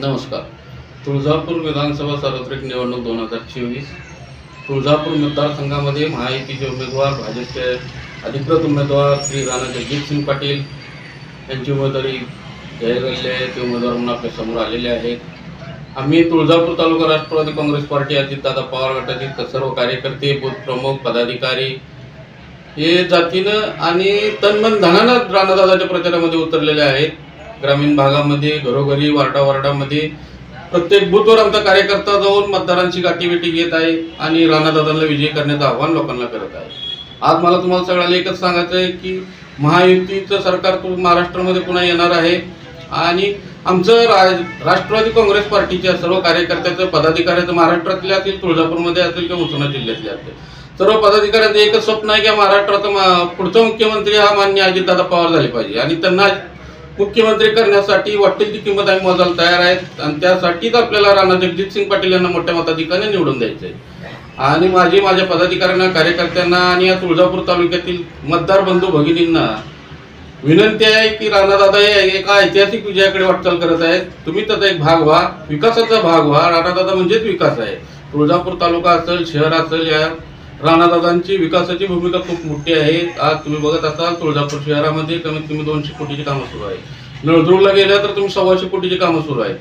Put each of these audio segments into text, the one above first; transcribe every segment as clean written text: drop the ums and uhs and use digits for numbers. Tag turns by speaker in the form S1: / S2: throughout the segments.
S1: नमस्कार. तुळजापूर विधानसभा सार्वत्रिक निवडणूक 2024. तुळजापूर मतदारसंघामध्ये महायुतीचे उमेदवार, भाजपचे अधिकृत उमेदवार श्री राणा जगजितसिंह पाटील यांची उमेदवारी जाहीर झालेली आहे. ते उमेदवार म्हणून आपल्या समोर आलेले आहेत. आम्ही तुळजापूर तालुका राष्ट्रवादी काँग्रेस पार्टी अजितदादा पवार गटातील सर्व कार्यकर्ते, बूथ प्रमुख, पदाधिकारी हे जातीनं आणि तनमन धनानं राणादादाच्या प्रचारामध्ये उतरलेले आहेत. ग्रामीण भागामध्ये, घरोघरी, वार्डामध्ये प्रत्येक बूथवर आमचा कार्यकर्ता जाऊन मतदारांची गाठीभेटी घेत आहे आणि राणादादांना विजयी करण्याचं आव्हान लोकांना करत आहे. आज मला तुम्हाला सगळ्याला एकच सांगायचं आहे की महायुतीचं सरकार महाराष्ट्रामध्ये पुन्हा येणार आहे आणि आमचं राष्ट्रवादी काँग्रेस पार्टीच्या सर्व कार्यकर्त्याचं, पदाधिकाऱ्याचं, महाराष्ट्रातले असतील, तुळजापूरमध्ये असेल किंवा उस्मानाबाद जिल्ह्यातले असेल, सर्व पदाधिकाऱ्यांचं एकच स्वप्न आहे की महाराष्ट्राचा पुढचा मुख्यमंत्री हा माननीय अजितदादा पवार झाले पाहिजे आणि त्यांना मुख्यमंत्री करण्यासाठी वाटेल ती किंमत आम्ही मोजायला तयार आहेत आणि त्यासाठीच आपल्याला राणा जगजितसिंह पाटील यांना मोठ्या मताधिक्याने निवडून द्यायचं आहे. आणि माझ्या पदाधिकाऱ्यांना, कार्यकर्त्यांना आणि या तुळजापूर तालुक्यातील मतदार बंधू भगिनींना विनंती आहे की राणादादा हे एका ऐतिहासिक विजयाकडे वाटचाल करत आहेत. तुम्ही त्याचा एक भाग व्हा, विकासाचा भाग व्हा. राणादादा म्हणजेच विकास आहे. तुळजापूर तालुका असेल, शहर असेल, या राणादादांची विकासाची भूमिका खूप मोठी आहे. आज तुम्ही बघत असाल तुळजापूर शहरामध्ये कमीत कमी 200 कोटीची कामं सुरू आहेत. नळदुर्गला गेल्या तर तुम्ही 125 कोटीची कामं सुरू आहेत.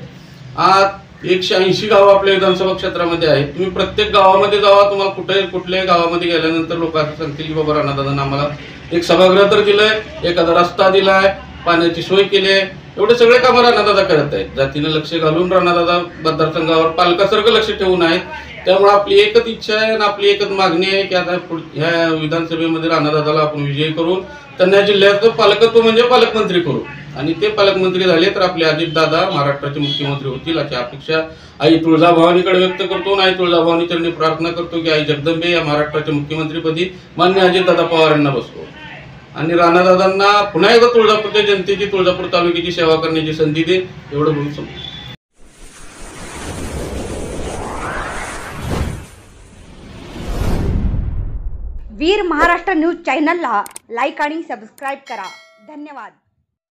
S1: आज 180 गावं आपल्या विधानसभा क्षेत्रामध्ये आहेत. तुम्ही प्रत्येक गावामध्ये जावा, तुम्हाला कुठल्याही गावामध्ये गेल्यानंतर लोक असं सांगतील की बाबा राणादादांना आम्हाला एक सभागृह तर दिलंय, एखादा रस्ता दिलाय, पाण्याची सोय केली आहे. एवढे सगळे कामं राणादादा करत आहेत. जातीनं लक्ष घालून राणादादा मतदारसंघावर पालकासारखं लक्ष ठेवून आहेत. त्यामुळे आपली एकच इच्छा आहे आणि आपली एकच मागणी आहे की आता ह्या विधानसभेमध्ये राणादादाला आपण विजयी करून त्यांना जिल्ह्याचं पालकत्व म्हणजे पालकमंत्री करू आणि ते पालकमंत्री झाले तर आपले अजितदादा महाराष्ट्राचे मुख्यमंत्री होतील अशी अपेक्षा आई तुळजाभवानीकडे व्यक्त करतो. आणि आई तुळजाभवानी चरणी प्रार्थना करतो की आई जगदंबे या महाराष्ट्राच्या मुख्यमंत्रीपदी मान्य अजितदादा पवार यांना बसवो आणि राणादादांना पुन्हा एकदा तुळजापूरच्या जनतेची, तुळजापूर तालुक्याची सेवा करण्याची संधी दे. एवढं बोलून संपतो.
S2: वीर महाराष्ट्र न्यूज चॅनलला लाईक आणि सबस्क्राईब करा. धन्यवाद.